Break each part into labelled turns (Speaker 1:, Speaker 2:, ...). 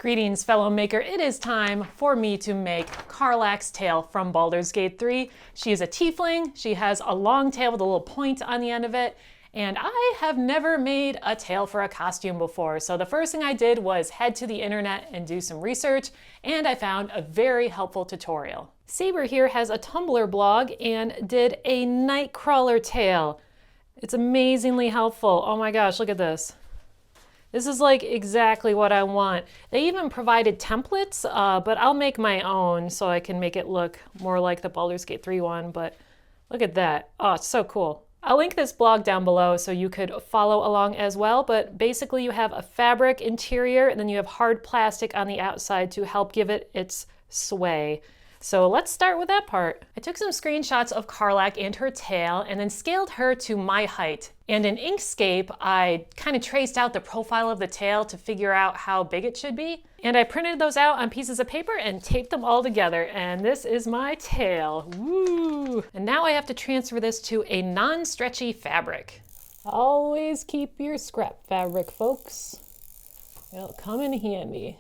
Speaker 1: Greetings, fellow maker. It is time for me to make Karlach's tail from Baldur's Gate 3. She is a tiefling. She has a long tail with a little point on the end of it. And I have never made a tail for a costume before. So the first thing I did was head to the internet and do some research, and I found a very helpful tutorial. Saber here has a Tumblr blog and did a Nightcrawler tail. It's amazingly helpful. Oh my gosh, look at this. This is like exactly what I want. They even provided templates, but I'll make my own so I can make it look more like the Baldur's Gate 3 one, but look at that. Oh, it's so cool. I'll link this blog down below so you could follow along as well, but basically you have a fabric interior and then you have hard plastic on the outside to help give it its sway. So let's start with that part. I took some screenshots of Karlach and her tail and then scaled her to my height. And in Inkscape, I kind of traced out the profile of the tail to figure out how big it should be. And I printed those out on pieces of paper and taped them all together. And this is my tail. Woo! And now I have to transfer this to a non-stretchy fabric. Always keep your scrap fabric, folks. It'll come in handy.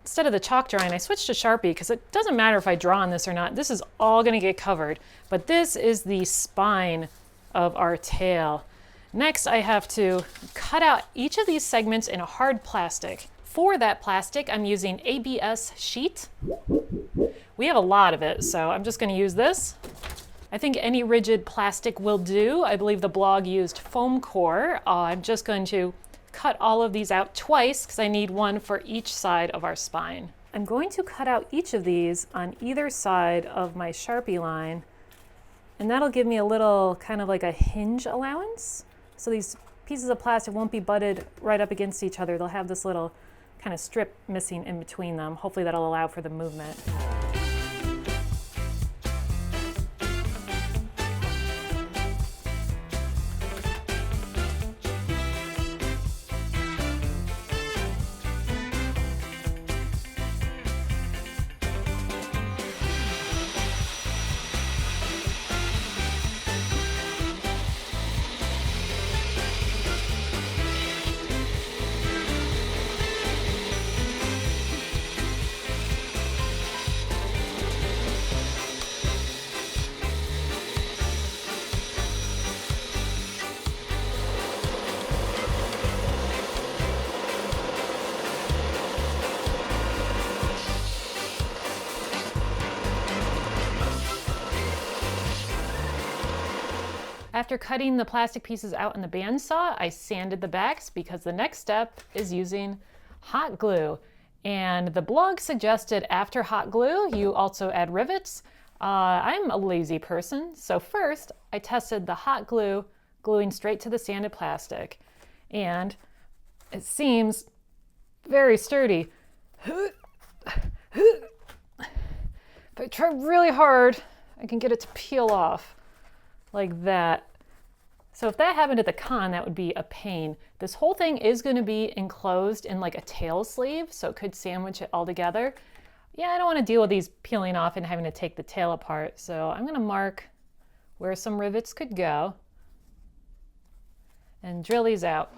Speaker 1: Instead of the chalk drawing, I switched to Sharpie because it doesn't matter if I draw on this or not. This is all going to get covered. But this is the spine of our tail. Next, I have to cut out each of these segments in a hard plastic. For that plastic, I'm using ABS sheet. We have a lot of it, so I'm just going to use this. I think any rigid plastic will do. I believe the blog used foam core. I'm just going to cut all of these out twice because I need one for each side of our spine. I'm going to cut out each of these on either side of my Sharpie line, and that'll give me a little kind of like a hinge allowance. So these pieces of plastic won't be butted right up against each other. They'll have this little kind of strip missing in between them. Hopefully that'll allow for the movement. After cutting the plastic pieces out in the bandsaw, I sanded the backs because the next step is using hot glue. And the blog suggested after hot glue, you also add rivets. I'm a lazy person, so first I tested the hot glue gluing straight to the sanded plastic. And it seems very sturdy. If I try really hard, I can get it to peel off like that. So if that happened at the con, that would be a pain. This whole thing is going to be enclosed in like a tail sleeve, so it could sandwich it all together. Yeah, I don't want to deal with these peeling off and having to take the tail apart, so I'm going to mark where some rivets could go and drill these out.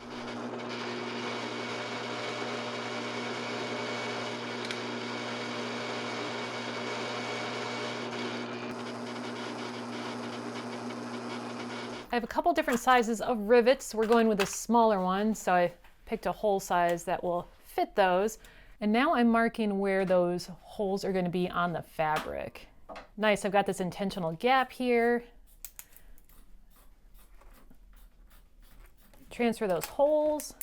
Speaker 1: I have a couple different sizes of rivets. We're going with a smaller one, so I picked a hole size that will fit those. And now I'm marking where those holes are going to be on the fabric. Nice, I've got this intentional gap here. Transfer those holes.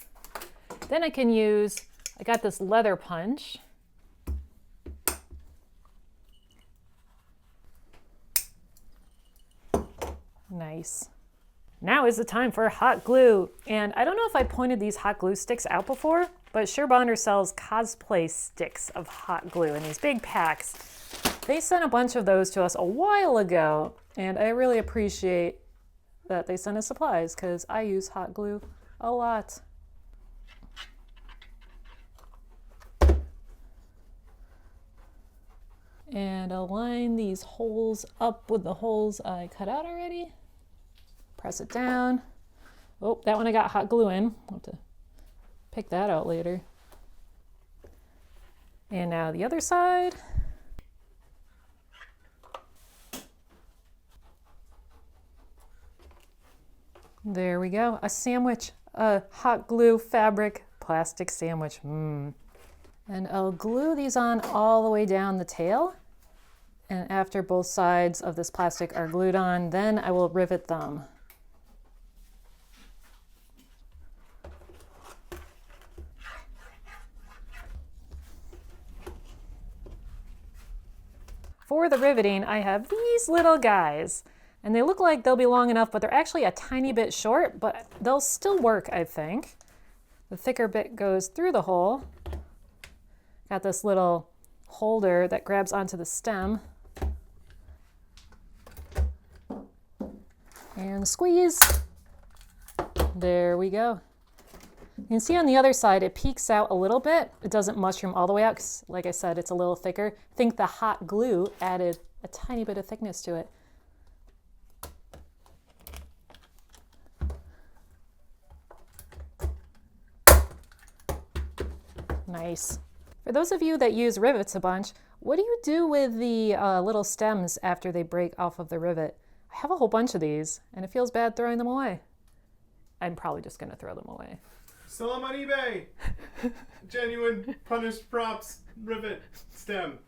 Speaker 1: Then I can use, I got this leather punch. Nice. Now is the time for hot glue. And I don't know if I pointed these hot glue sticks out before, but Surebonder sells cosplay sticks of hot glue in these big packs. They sent a bunch of those to us a while ago, and I really appreciate that they sent us supplies because I use hot glue a lot. And align these holes up with the holes I cut out already. Press it down. Oh, that one I got hot glue in. I'll have to pick that out later. And now the other side. There we go. A sandwich, a hot glue fabric plastic sandwich. And I'll glue these on all the way down the tail. And after both sides of this plastic are glued on, then I will rivet them. For the riveting, I have these little guys, and they look like they'll be long enough, but they're actually a tiny bit short, but they'll still work, I think. The thicker bit goes through the hole. Got this little holder that grabs onto the stem. And squeeze. There we go. You can see on the other side, it peeks out a little bit. It doesn't mushroom all the way out because, like I said, it's a little thicker. I think the hot glue added a tiny bit of thickness to it. Nice. For those of you that use rivets a bunch, what do you do with the little stems after they break off of the rivet? I have a whole bunch of these, and it feels bad throwing them away. I'm probably just going to throw them away.
Speaker 2: Sell them on eBay. Genuine punished props rivet stem.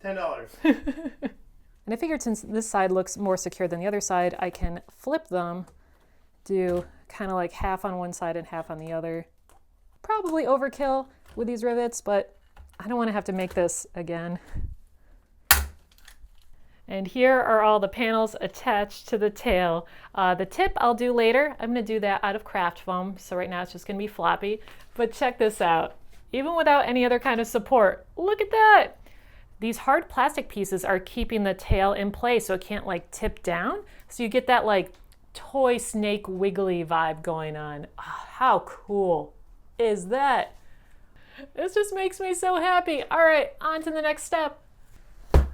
Speaker 2: $10.
Speaker 1: And I figured since this side looks more secure than the other side, I can flip them, do kind of like half on one side and half on the other. Probably overkill with these rivets, but I don't want to have to make this again. And here are all the panels attached to the tail. The tip I'll do later. I'm going to do that out of craft foam, so right now it's just going to be floppy. But check this out. Even without any other kind of support, look at that! These hard plastic pieces are keeping the tail in place so it can't like tip down. So you get that like toy snake wiggly vibe going on. Oh, how cool is that? This just makes me so happy. All right, on to the next step.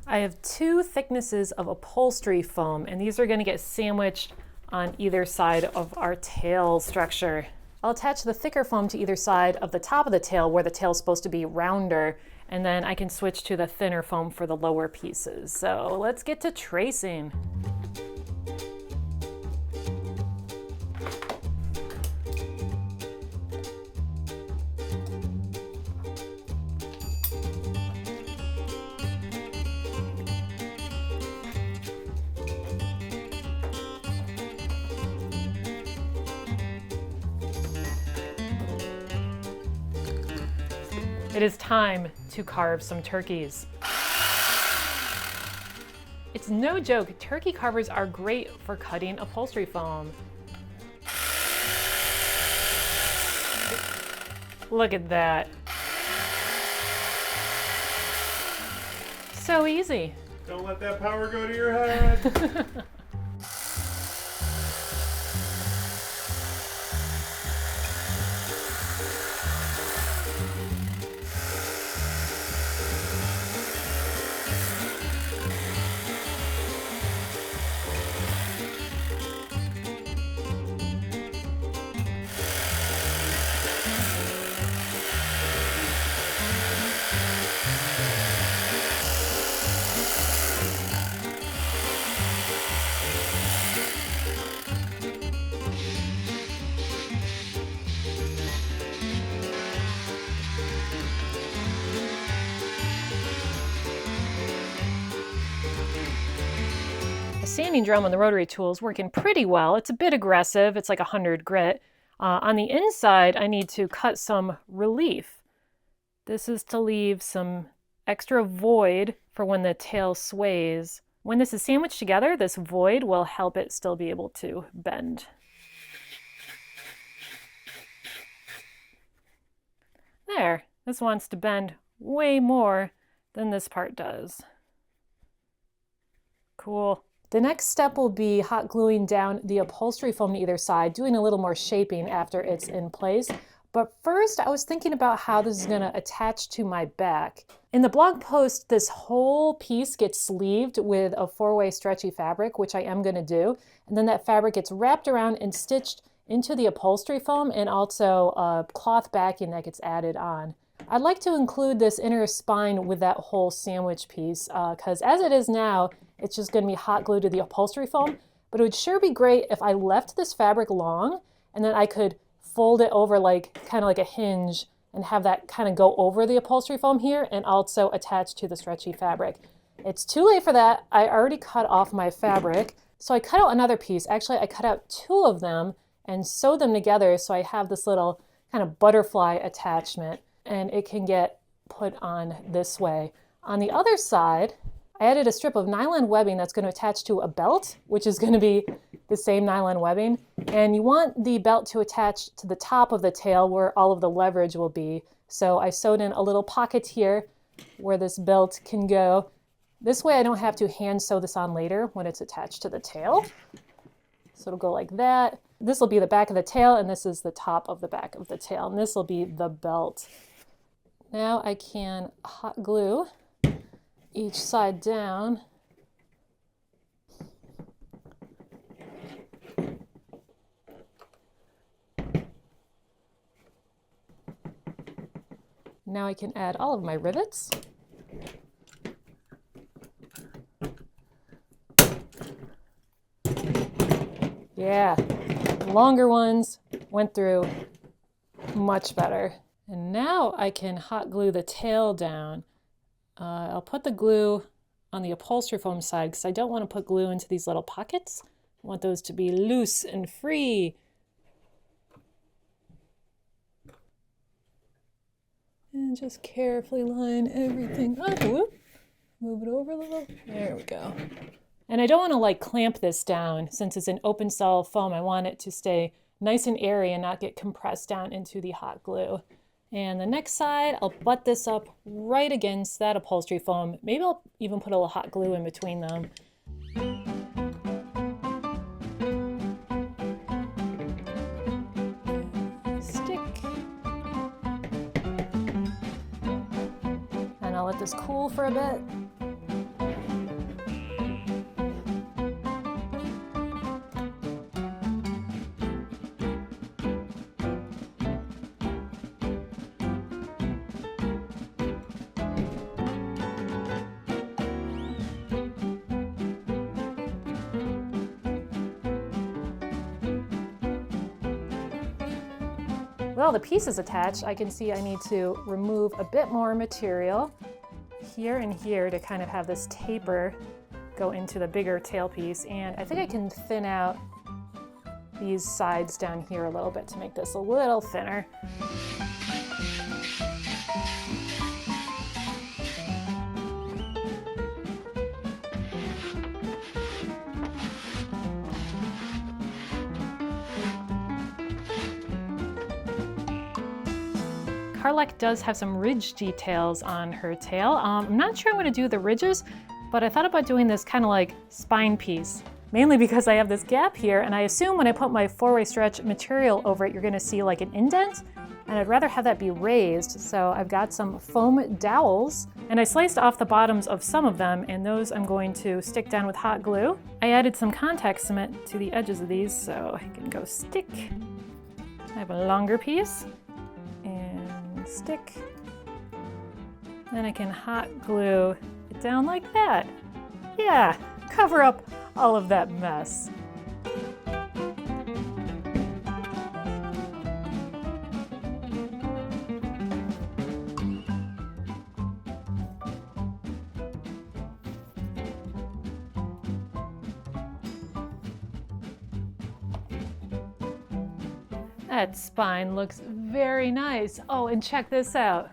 Speaker 1: I have two thicknesses of upholstery foam, and these are going to get sandwiched on either side of our tail structure. I'll attach the thicker foam to either side of the top of the tail where the tail is supposed to be rounder, and then I can switch to the thinner foam for the lower pieces. So let's get to tracing. It is time to carve some turkeys. It's no joke, turkey carvers are great for cutting upholstery foam. Look at that. So easy.
Speaker 2: Don't let that power go to your head.
Speaker 1: Sanding drum on the rotary tool is working pretty well. It's a bit aggressive. It's like 100 grit. On the inside, I need to cut some relief. This is to leave some extra void for when the tail sways. When this is sandwiched together, this void will help it still be able to bend. There. This wants to bend way more than this part does. Cool. The next step will be hot gluing down the upholstery foam to either side, doing a little more shaping after it's in place. But first, I was thinking about how this is going to attach to my back. In the blog post, this whole piece gets sleeved with a 4-way stretchy fabric, which I am going to do. And then that fabric gets wrapped around and stitched into the upholstery foam and also a cloth backing that gets added on. I'd like to include this inner spine with that whole sandwich piece because as it is now, it's just going to be hot glued to the upholstery foam. But it would sure be great if I left this fabric long and then I could fold it over like kind of like a hinge and have that kind of go over the upholstery foam here and also attach to the stretchy fabric. It's too late for that. I already cut off my fabric. So I cut out another piece. Actually, I cut out 2 of them and sewed them together so I have this little kind of butterfly attachment and it can get put on this way. On the other side, I added a strip of nylon webbing that's going to attach to a belt, which is going to be the same nylon webbing. And you want the belt to attach to the top of the tail where all of the leverage will be. So I sewed in a little pocket here where this belt can go. This way I don't have to hand sew this on later when it's attached to the tail. So it'll go like that. This will be the back of the tail and this is the top of the back of the tail. And this will be the belt. Now I can hot glue each side down. Now I can add all of my rivets. Yeah, longer ones went through much better. And now I can hot glue the tail down. I'll put the glue on the upholstery foam side because I don't want to put glue into these little pockets. I want those to be loose and free. And just carefully line everything up. Whoop. Move it over a little. There we go. And I don't want to like clamp this down since it's an open cell foam. I want it to stay nice and airy and not get compressed down into the hot glue. And the next side, I'll butt this up right against that upholstery foam. Maybe I'll even put a little hot glue in between them. Stick. And I'll let this cool for a bit. Well, the piece is attached. I can see I need to remove a bit more material here and here to kind of have this taper go into the bigger tail piece. And I think I can thin out these sides down here a little bit to make this a little thinner. Karlach does have some ridge details on her tail. I'm not sure I'm going to do the ridges, but I thought about doing this kind of like spine piece, mainly because I have this gap here, and I assume when I put my 4-way stretch material over it, you're going to see like an indent, and I'd rather have that be raised. So I've got some foam dowels, and I sliced off the bottoms of some of them, and those I'm going to stick down with hot glue. I added some contact cement to the edges of these, so I can go stick. I have a longer piece. Stick. Then I can hot glue it down like that. Yeah, cover up all of that mess. That spine looks very nice. Oh, and check this out.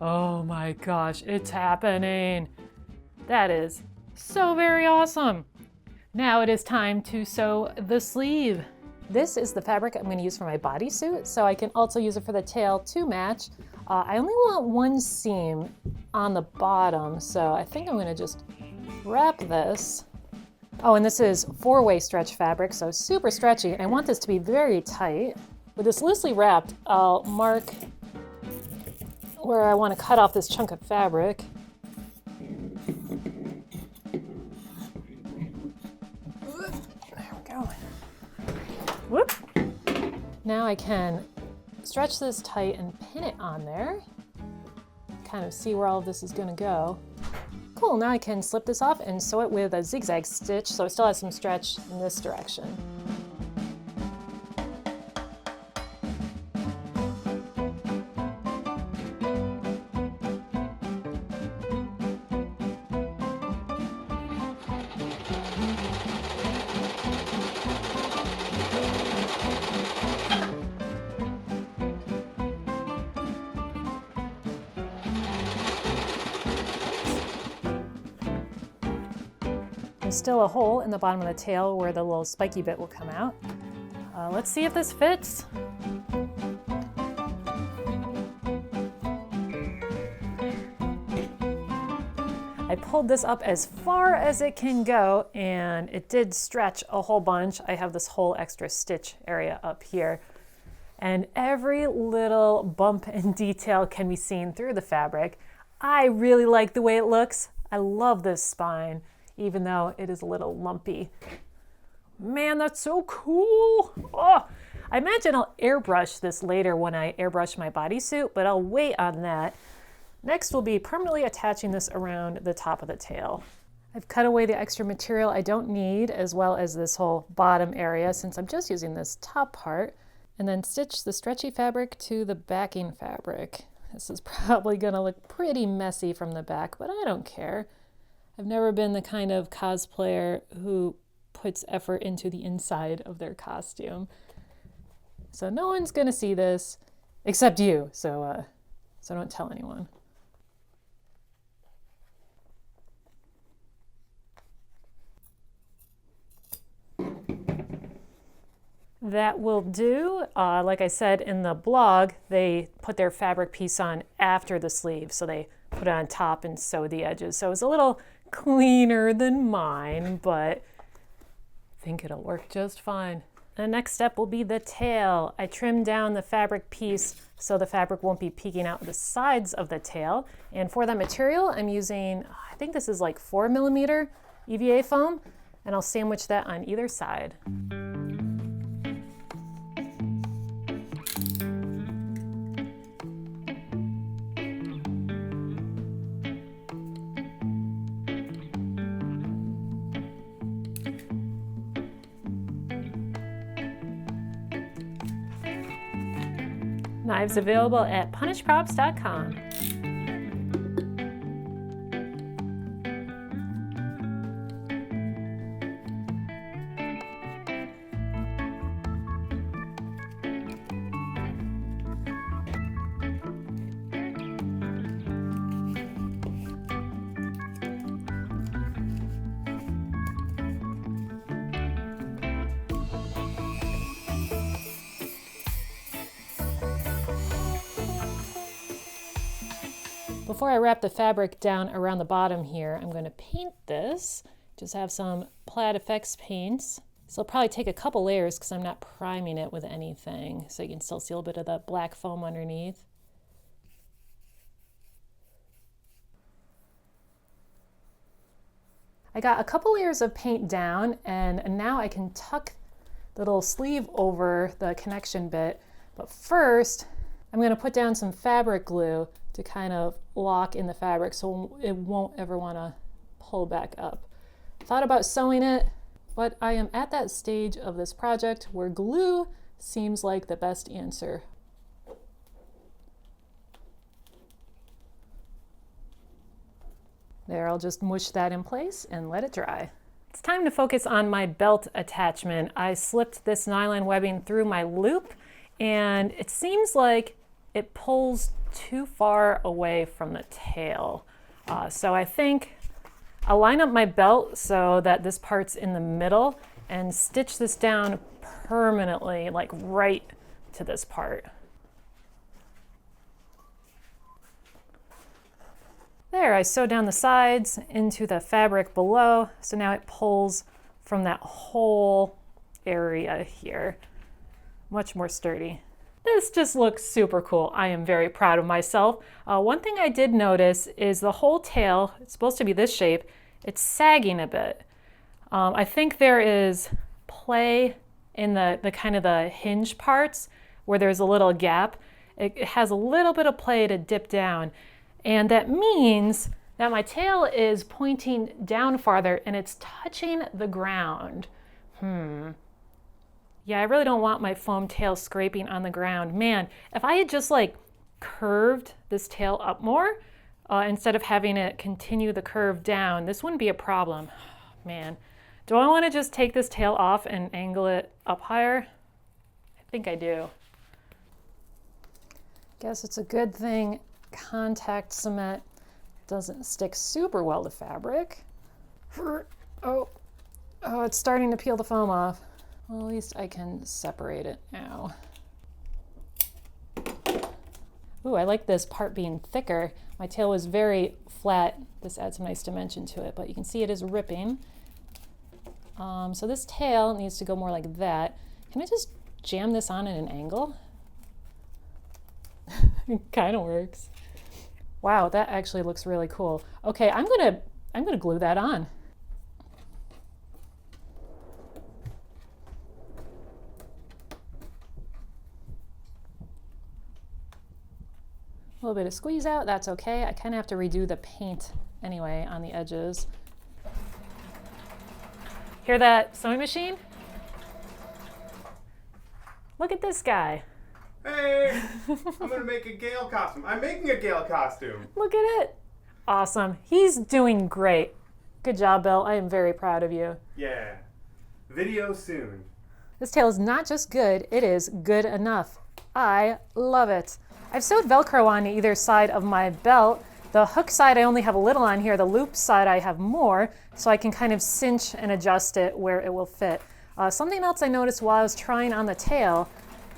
Speaker 1: Oh my gosh, it's happening. That is so very awesome. Now it is time to sew the sleeve. This is the fabric I'm going to use for my bodysuit, so I can also use it for the tail to match. I only want one seam on the bottom, so I think I'm going to just wrap this. Oh, and this is 4-way stretch fabric, so super stretchy. And I want this to be very tight. With this loosely wrapped, I'll mark where I want to cut off this chunk of fabric. going. Whoop. Now I can stretch this tight and pin it on there. Kind of see where all of this is gonna go. Cool, now I can slip this off and sew it with a zigzag stitch so it still has some stretch in this direction. There's still a hole in the bottom of the tail where the little spiky bit will come out. Let's see if this fits. I pulled this up as far as it can go and it did stretch a whole bunch. I have this whole extra stitch area up here. And every little bump and detail can be seen through the fabric. I really like the way it looks. I love this spine, even though it is a little lumpy. Man, that's so cool. Oh, I imagine I'll airbrush this later when I airbrush my bodysuit, but I'll wait on that. Next will be permanently attaching this around the top of the tail. I've cut away the extra material I don't need, as well as this whole bottom area, since I'm just using this top part, and then stitch the stretchy fabric to the backing fabric. This is probably gonna look pretty messy from the back, but I don't care. I've never been the kind of cosplayer who puts effort into the inside of their costume. So no one's gonna see this except you, so don't tell anyone. That will do. Like I said in the blog, they put their fabric piece on after the sleeve, so they put it on top and sew the edges. So it's a little cleaner than mine, but I think it'll work just fine. The next step will be the tail. I trimmed down the fabric piece so the fabric won't be peeking out the sides of the tail. And for that material, I'm using, I think this is like 4mm EVA foam, and I'll sandwich that on either side. Knives available at punishprops.com. Before I wrap the fabric down around the bottom here, I'm going to paint this. Just have some Plaid Effects paints. So I'll probably take a couple layers because I'm not priming it with anything, so you can still see a little bit of the black foam underneath. I got a couple layers of paint down, and now I can tuck the little sleeve over the connection bit. But first, I'm going to put down some fabric glue to kind of lock in the fabric so it won't ever want to pull back up. Thought about sewing it, but I am at that stage of this project where glue seems like the best answer. There, I'll just mush that in place and let it dry. It's time to focus on my belt attachment. I slipped this nylon webbing through my loop, and it seems like it pulls too far away from the tail. So I think I'll line up my belt so that this part's in the middle and stitch this down permanently, like right to this part. There, I sewed down the sides into the fabric below, so now it pulls from that whole area here. Much more sturdy. This just looks super cool. I am very proud of myself. One thing I did notice is the whole tail, it's supposed to be this shape, it's sagging a bit. I think there is play in the kind of the hinge parts where there's a little gap. It has a little bit of play to dip down. And that means that my tail is pointing down farther and it's touching the ground. Yeah, I really don't want my foam tail scraping on the ground. Man, if I had just like curved this tail up more, instead of having it continue the curve down, this wouldn't be a problem. Man, do I want to just take this tail off and angle it up higher? I think I do. Guess it's a good thing contact cement doesn't stick super well to fabric. Oh, it's starting to peel the foam off. Well, at least I can separate it now. Ooh, I like this part being thicker. My tail was very flat. This adds some nice dimension to it, but you can see it is ripping. So this tail needs to go more like that. Can I just jam this on at an angle? It kind of works. Wow, that actually looks really cool. Okay, I'm gonna glue that on. A little bit of squeeze out, that's okay. I kind of have to redo the paint anyway on the edges. Hear that sewing machine? Look at this guy.
Speaker 2: Hey, I'm gonna make a Gale costume. I'm making a Gale costume.
Speaker 1: Look at it. Awesome. He's doing great. Good job, Bill. I am very proud of you.
Speaker 2: Yeah. Video soon.
Speaker 1: This tail is not just good, it is good enough. I love it. I've sewed Velcro on either side of my belt. The hook side I only have a little on here. The loop side I have more, so I can kind of cinch and adjust it where it will fit. Something else I noticed while I was trying on the tail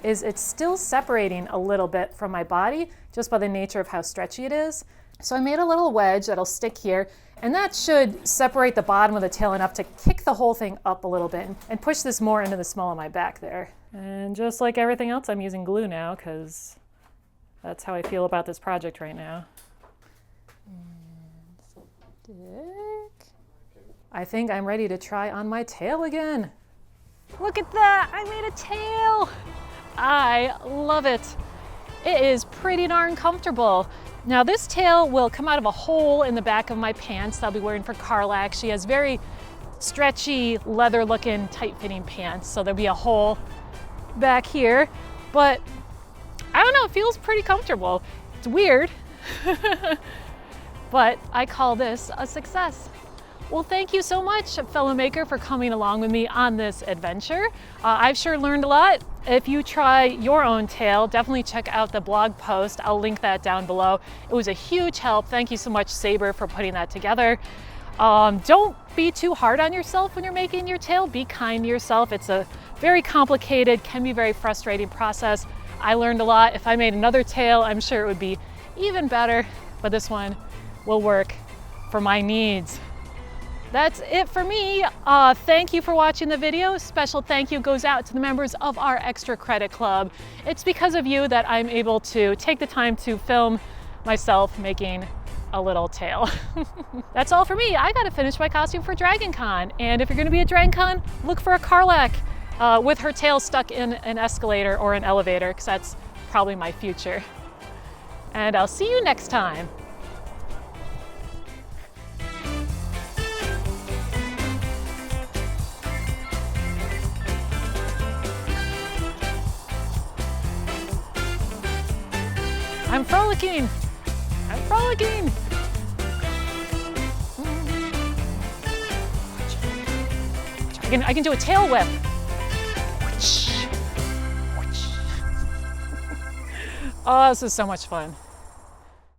Speaker 1: is it's still separating a little bit from my body just by the nature of how stretchy it is. So I made a little wedge that'll stick here, and that should separate the bottom of the tail enough to kick the whole thing up a little bit and push this more into the small of my back there. And just like everything else, I'm using glue now because that's how I feel about this project right now. And stick. I think I'm ready to try on my tail again. Look at that, I made a tail. I love it. It is pretty darn comfortable. Now this tail will come out of a hole in the back of my pants that I'll be wearing for Karlach. She has very stretchy, leather looking, tight fitting pants. So there'll be a hole back here, but I don't know, it feels pretty comfortable. It's weird, but I call this a success. Well, thank you so much, fellow maker, for coming along with me on this adventure. I've sure learned a lot. If you try your own tail, definitely check out the blog post. I'll link that down below. It was a huge help. Thank you so much, Saber, for putting that together. Don't be too hard on yourself when you're making your tail. Be kind to yourself. It's a very complicated, can be very frustrating process. I learned a lot. If I made another tail, I'm sure it would be even better, but this one will work for my needs. That's it for me. Thank you for watching the video. Special thank you goes out to the members of our Extra Credit Club. It's because of you that I'm able to take the time to film myself making a little tail. That's all for me. I gotta finish my costume for Dragon Con. And if you're gonna be at Dragon Con, look for a Karlach with her tail stuck in an escalator or an elevator, because that's probably my future. And I'll see you next time. I'm frolicking! I'm frolicking! I can do a tail whip. Oh, this is so much fun.